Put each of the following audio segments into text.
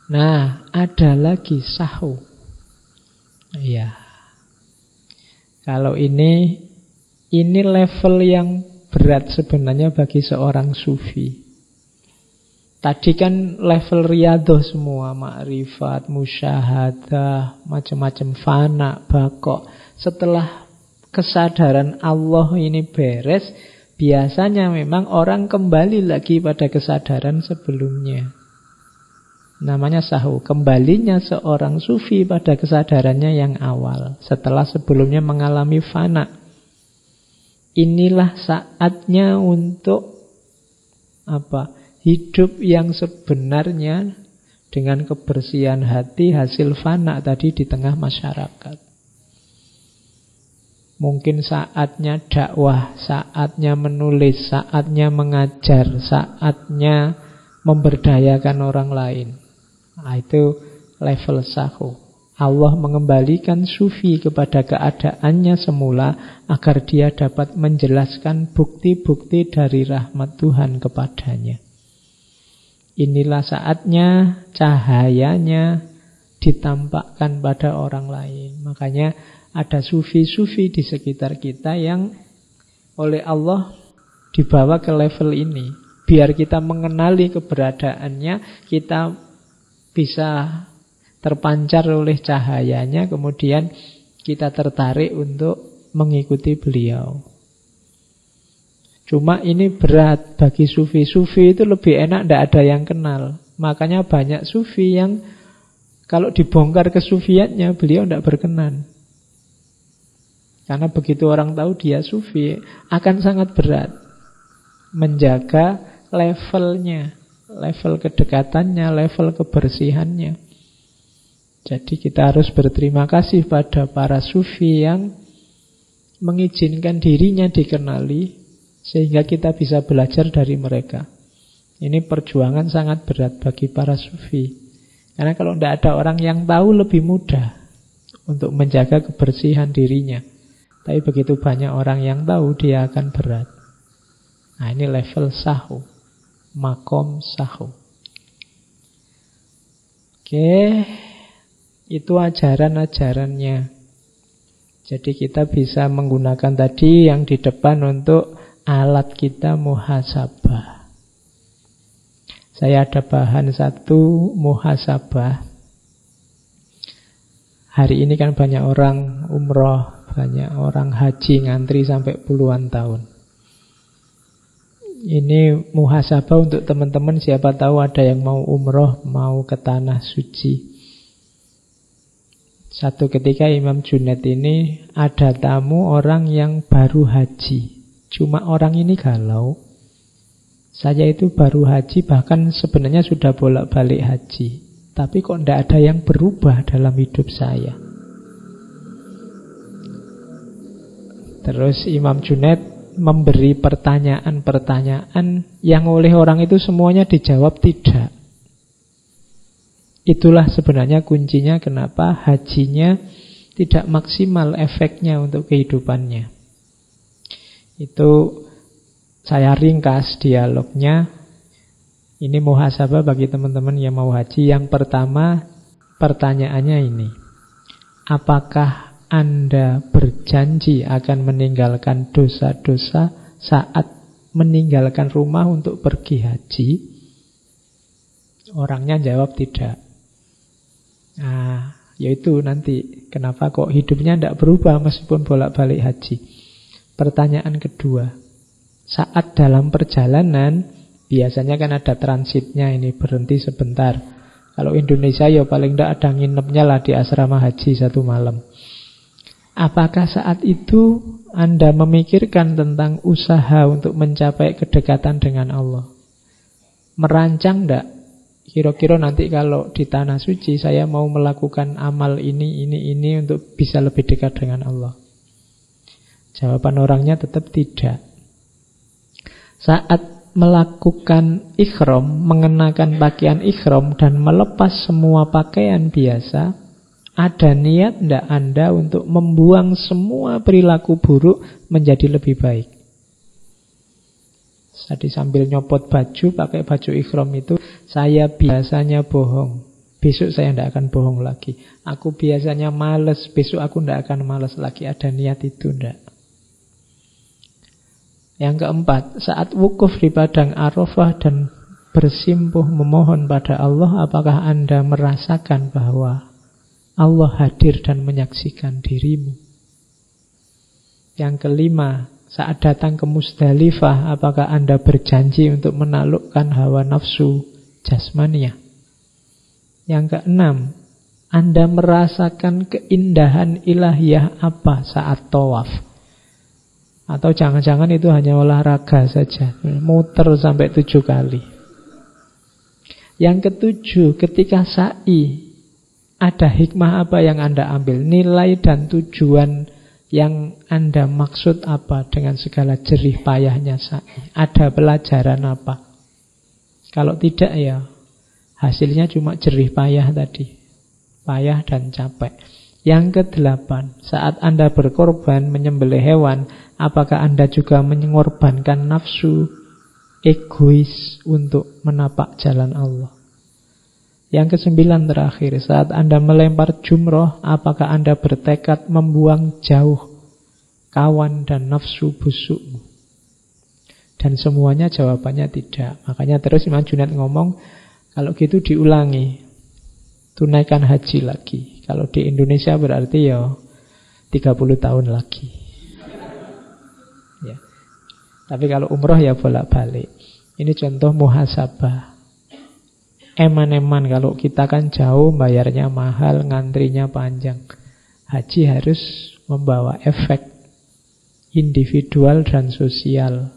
Nah, ada lagi sahu. Iya. Kalau ini level yang berat sebenarnya bagi seorang sufi. Tadi kan level riyadhah semua, makrifat, musyahadah, macam-macam fana, baqo. Setelah kesadaran Allah ini beres, biasanya memang orang kembali lagi pada kesadaran sebelumnya. Namanya sahu. Kembalinya seorang sufi pada kesadarannya yang awal, setelah sebelumnya mengalami fana. Inilah saatnya untuk hidup yang sebenarnya dengan kebersihan hati hasil fana tadi di tengah masyarakat. Mungkin saatnya dakwah, saatnya menulis, saatnya mengajar, saatnya memberdayakan orang lain. Nah, itu level sahu. Allah mengembalikan sufi kepada keadaannya semula agar dia dapat menjelaskan bukti-bukti dari rahmat Tuhan kepadanya. Inilah saatnya cahayanya ditampakkan pada orang lain. Makanya ada sufi-sufi di sekitar kita yang oleh Allah dibawa ke level ini. Biar kita mengenali keberadaannya, kita bisa terpancar oleh cahayanya, kemudian kita tertarik untuk mengikuti beliau. Cuma ini berat bagi sufi-sufi, itu lebih enak tidak ada yang kenal. Makanya banyak sufi yang kalau dibongkar kesufiannya beliau tidak berkenan. Karena begitu orang tahu dia sufi, akan sangat berat menjaga levelnya, level kedekatannya, level kebersihannya. Jadi kita harus berterima kasih pada para sufi yang mengizinkan dirinya dikenali, sehingga kita bisa belajar dari mereka. Ini perjuangan sangat berat bagi para sufi. Karena kalau tidak ada orang yang tahu, lebih mudah untuk menjaga kebersihan dirinya. Tapi begitu banyak orang yang tahu, dia akan berat. Nah, ini level sahu, makom sahu. Oke, itu ajaran-ajarannya. Jadi kita bisa menggunakan tadi yang di depan untuk alat kita muhasabah. Saya ada bahan satu muhasabah. Hari ini kan banyak orang umroh, banyak orang haji ngantri sampai puluhan tahun. Ini muhasabah untuk teman-teman, siapa tahu ada yang mau umroh, mau ke tanah suci. Satu ketika Imam Junaid ini ada tamu orang yang baru haji. Cuma orang ini galau. Saya itu baru haji, bahkan sebenarnya sudah bolak-balik haji. Tapi kok tidak ada yang berubah dalam hidup saya. Terus Imam Junaid memberi pertanyaan-pertanyaan yang oleh orang itu semuanya dijawab tidak. Itulah sebenarnya kuncinya kenapa hajinya tidak maksimal efeknya untuk kehidupannya. Itu saya ringkas dialognya. Ini muhasabah bagi teman-teman yang mau haji. Yang pertama, pertanyaannya ini. Apakah Anda berjanji akan meninggalkan dosa-dosa saat meninggalkan rumah untuk pergi haji? Orangnya jawab tidak. Nah, yaitu nanti kenapa kok hidupnya tidak berubah meskipun bolak-balik haji. Pertanyaan kedua, saat dalam perjalanan biasanya kan ada transitnya, ini berhenti sebentar. Kalau Indonesia ya paling tidak ada nginepnya lah di asrama haji 1 malam. Apakah saat itu Anda memikirkan tentang usaha untuk mencapai kedekatan dengan Allah? Merancang tidak? Kira-kira nanti kalau di tanah suci saya mau melakukan amal ini untuk bisa lebih dekat dengan Allah. Jawaban orangnya tetap tidak. Saat melakukan ikhram, mengenakan pakaian ikhram dan melepas semua pakaian biasa, ada niat tidak Anda untuk membuang semua perilaku buruk menjadi lebih baik? Tadi sambil nyopot baju, pakai baju ikhram itu, saya biasanya bohong, besok saya tidak akan bohong lagi. Aku biasanya malas, besok aku tidak akan malas lagi. Ada niat itu tidak. Yang keempat, saat wukuf di padang Arafah dan bersimpuh memohon pada Allah, apakah Anda merasakan bahwa Allah hadir dan menyaksikan dirimu? Yang kelima, saat datang ke Musdalifah, apakah Anda berjanji untuk menaklukkan hawa nafsu jasmania? Yang keenam, Anda merasakan keindahan ilahiyah apa saat tawaf? Atau jangan-jangan itu hanya olahraga saja, muter sampai 7 kali. Yang ketujuh, ketika sa'i, ada hikmah apa yang Anda ambil? Nilai dan tujuan yang Anda maksud apa dengan segala jerih payahnya sa'i? Ada pelajaran apa? Kalau tidak ya hasilnya cuma jerih payah tadi. Payah dan capek. Yang kedelapan, saat Anda berkorban menyembelih hewan, apakah Anda juga mengorbankan nafsu egois untuk menapak jalan Allah? Yang kesembilan terakhir, saat Anda melempar jumroh, apakah Anda bertekad membuang jauh kawan dan nafsu busukmu? Dan semuanya jawabannya tidak. Makanya terus Imam Junaid ngomong, kalau gitu diulangi, tunaikan haji lagi. Kalau di Indonesia berarti ya 30 tahun lagi. Ya. Tapi kalau umroh ya bolak-balik. Ini contoh muhasabah. Eman-eman, kalau kita kan jauh, bayarnya mahal, ngantrinya panjang. Haji harus membawa efek individual dan sosial.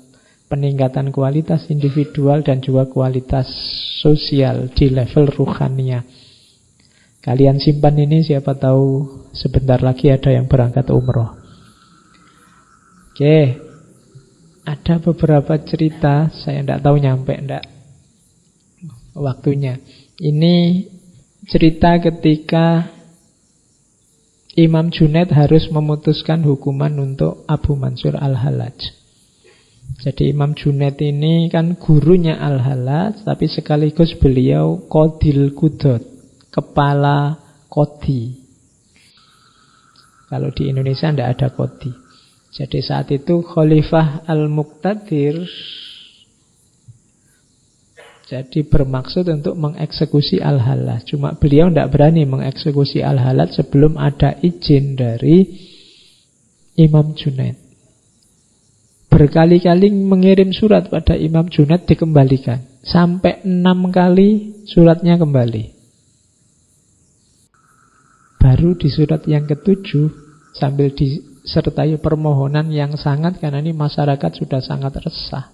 Peningkatan kualitas individual dan juga kualitas sosial di level ruhaniyah. Kalian simpan ini, siapa tahu sebentar lagi ada yang berangkat umroh. Oke, ada beberapa cerita, saya tidak tahu nyampe enggak waktunya. Ini cerita ketika Imam Junaid harus memutuskan hukuman untuk Abu Mansur Al-Hallaj. Jadi Imam Junaid ini kan gurunya Al-Hallaj, tapi sekaligus beliau Qadil Qudot, kepala Qadi. Kalau di Indonesia tidak ada Qadi. Jadi saat itu Khalifah Al-Muqtadir jadi bermaksud untuk mengeksekusi Al-Hallaj. Cuma beliau tidak berani mengeksekusi Al-Hallaj sebelum ada izin dari Imam Junaid. Berkali-kali mengirim surat pada Imam Junaid, dikembalikan. Sampai 6 kali suratnya kembali. Baru di surat yang ke-7 sambil disertai permohonan yang sangat, karena ini masyarakat sudah sangat resah,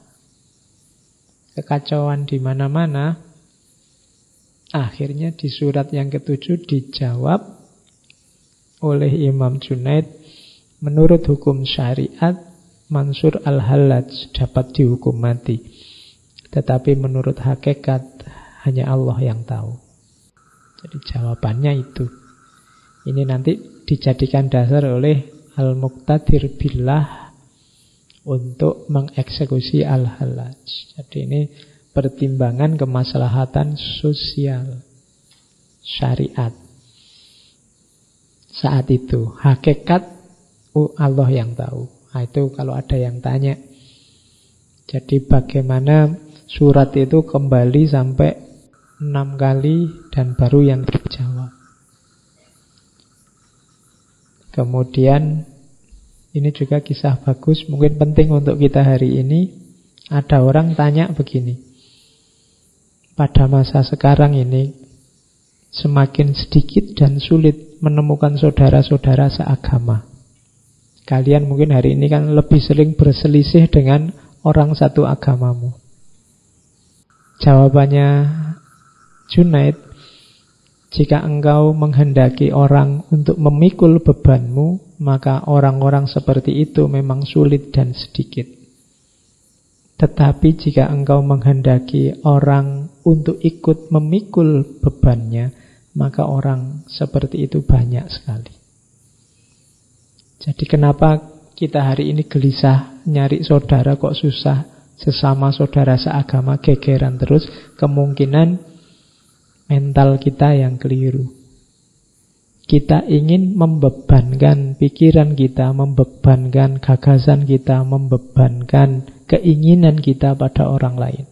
kekacauan di mana-mana. Akhirnya di surat yang ke-7 dijawab oleh Imam Junaid, menurut hukum syariat Mansur Al-Hallaj dapat dihukum mati, tetapi menurut hakikat hanya Allah yang tahu. Jadi jawabannya itu. Ini nanti dijadikan dasar oleh Al-Muqtadir Billah untuk mengeksekusi Al-Hallaj. Jadi ini pertimbangan kemaslahatan sosial syariat. Saat itu hakikat Allah yang tahu. Nah, itu kalau ada yang tanya. Jadi bagaimana surat itu kembali sampai 6 kali dan baru yang dijawab. Kemudian ini juga kisah bagus, mungkin penting untuk kita hari ini. Ada orang tanya begini, pada masa sekarang ini semakin sedikit dan sulit menemukan saudara-saudara seagama. Kalian mungkin hari ini kan lebih sering berselisih dengan orang satu agamamu. Jawabannya Junaid, jika engkau menghendaki orang untuk memikul bebanmu, maka orang-orang seperti itu memang sulit dan sedikit. Tetapi jika engkau menghendaki orang untuk ikut memikul bebannya, maka orang seperti itu banyak sekali. Jadi kenapa kita hari ini gelisah nyari saudara kok susah, sesama saudara seagama gegeran terus? Kemungkinan Mental kita yang keliru. Kita ingin membebankan pikiran kita, membebankan gagasan kita, membebankan keinginan kita pada orang lain.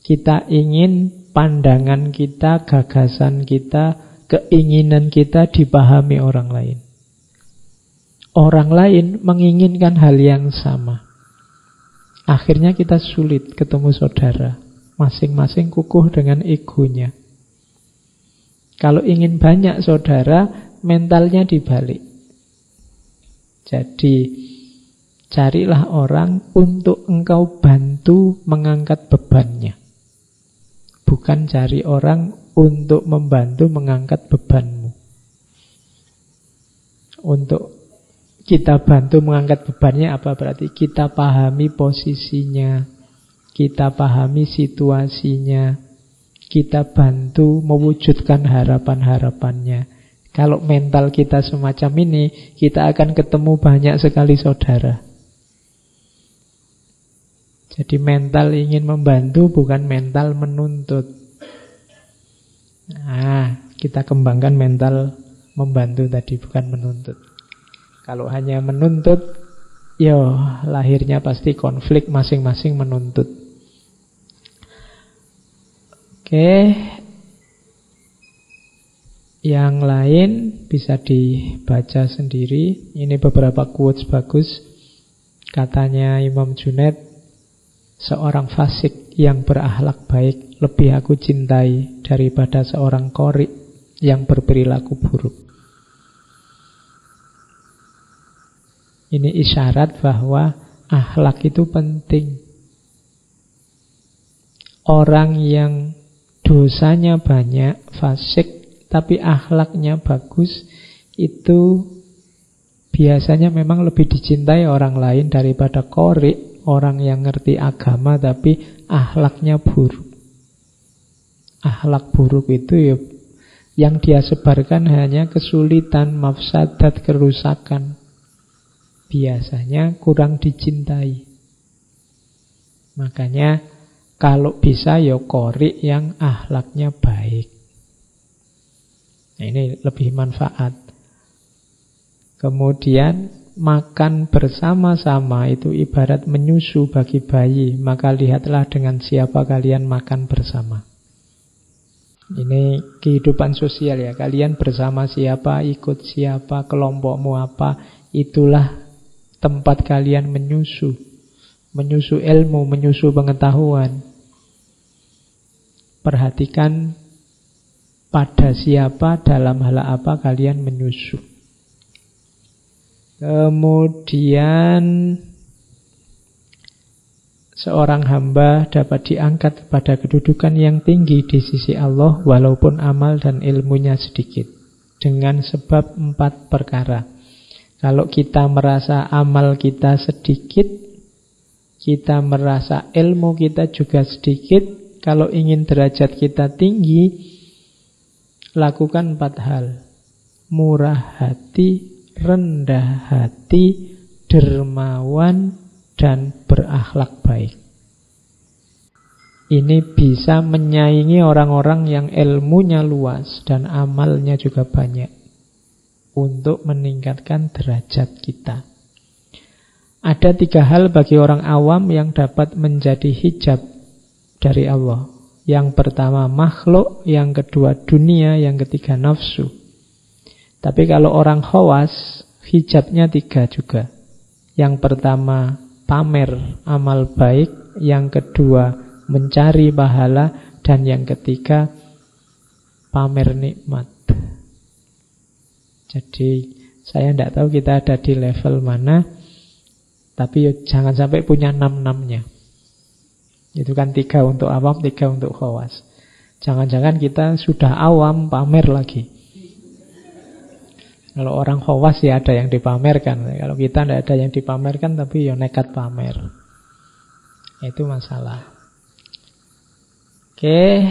Kita ingin pandangan kita, gagasan kita, keinginan kita dipahami orang lain. Orang lain menginginkan hal yang sama. Akhirnya kita sulit ketemu saudara. Masing-masing kukuh dengan egonya. Kalau ingin banyak saudara, mentalnya dibalik. Jadi, carilah orang untuk engkau bantu mengangkat bebannya. Bukan cari orang untuk membantu mengangkat bebanmu. Untuk kita bantu mengangkat bebannya apa berarti? Kita pahami posisinya, kita pahami situasinya, kita bantu mewujudkan harapan-harapannya. Kalau mental kita semacam ini, kita akan ketemu banyak sekali saudara. Jadi mental ingin membantu, bukan mental menuntut. Nah, kita kembangkan mental membantu tadi, bukan menuntut. Kalau hanya menuntut, lahirnya pasti konflik, masing-masing menuntut. Oke. Yang lain bisa dibaca sendiri. Ini beberapa quotes bagus. Katanya Imam Junaid, seorang fasik yang berakhlak baik lebih aku cintai daripada seorang qori yang berperilaku buruk. Ini isyarat bahwa akhlak itu penting. Orang yang dosanya banyak, fasik, tapi akhlaknya bagus, itu biasanya memang lebih dicintai orang lain daripada qori, orang yang ngerti agama tapi akhlaknya buruk. Akhlak buruk itu yang dia sebarkan hanya kesulitan, mafsadat, kerusakan. Biasanya kurang dicintai. Makanya kalau bisa qori yang akhlaknya baik. Nah, ini lebih manfaat. Kemudian makan bersama-sama itu ibarat menyusu bagi bayi. Maka lihatlah dengan siapa kalian makan bersama. Ini kehidupan sosial ya. Kalian bersama siapa, ikut siapa, kelompokmu apa, itulah tempat kalian menyusu. Menyusu ilmu, menyusu pengetahuan. Perhatikan pada siapa, dalam hal apa kalian menyusu. Kemudian seorang hamba dapat diangkat pada kedudukan yang tinggi di sisi Allah walaupun amal dan ilmunya sedikit. Dengan sebab 4 perkara. Kalau kita merasa amal kita sedikit, kita merasa ilmu kita juga sedikit, kalau ingin derajat kita tinggi, lakukan 4 hal. Murah hati, rendah hati, dermawan, dan berakhlak baik. Ini bisa menyaingi orang-orang yang ilmunya luas dan amalnya juga banyak. Untuk meningkatkan derajat kita. Ada 3 hal bagi orang awam yang dapat menjadi hijab dari Allah. Yang pertama makhluk, yang kedua dunia, yang ketiga nafsu. Tapi kalau orang khawas, hijabnya 3 juga. Yang pertama pamer amal baik, yang kedua mencari pahala, dan yang ketiga pamer nikmat. Jadi saya tidak tahu kita ada di level mana, tapi jangan sampai punya 6-6-nya. Itu kan 3 untuk awam, 3 untuk khawas. Jangan-jangan kita sudah awam pamer lagi. Kalau orang khawas ya ada yang dipamerkan. Kalau kita tidak ada yang dipamerkan, tapi ya nekat pamer. Itu masalah. Oke,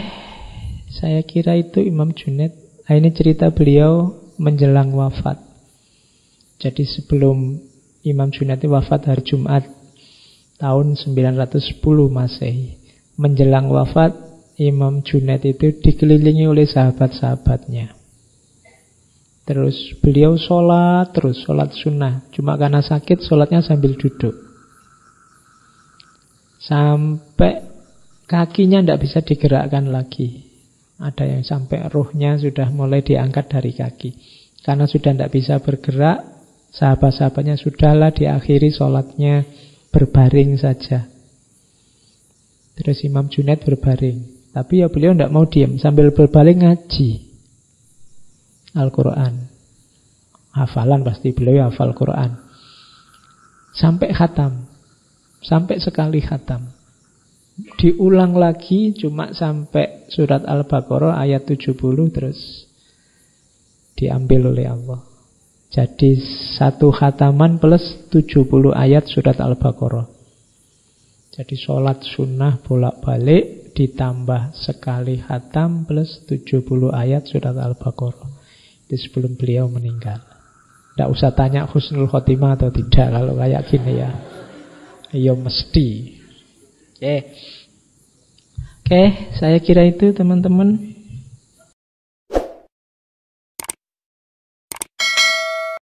saya kira itu Imam Junaid. Ini cerita beliau menjelang wafat. Jadi sebelum Imam Junaid wafat hari Jumat tahun 910 Masehi, menjelang wafat Imam Junaid itu dikelilingi oleh sahabat-sahabatnya. Terus beliau sholat terus, sholat sunnah. Cuma karena sakit, sholatnya sambil duduk. Sampai kakinya tidak bisa digerakkan lagi. Ada yang sampai ruhnya sudah mulai diangkat dari kaki. Karena sudah tidak bisa bergerak, sahabat-sahabatnya sudahlah diakhiri sholatnya, berbaring saja. Terus Imam Junaid berbaring. Tapi ya beliau tidak mau diam, sambil berbaring ngaji Al-Quran. Hafalan pasti, beliau hafal Quran. Sampai khatam. Sampai sekali khatam. Diulang lagi cuma sampai surat Al-Baqarah ayat 70 terus diambil oleh Allah. Jadi satu khataman plus 70 ayat surat Al-Baqarah. Jadi sholat sunnah bolak-balik ditambah sekali khatam plus 70 ayat surat Al-Baqarah. Itu sebelum beliau meninggal. Tidak usah tanya husnul khotimah atau tidak kalau kayak gini ya. Ya mesti. Oke, saya kira itu teman-teman.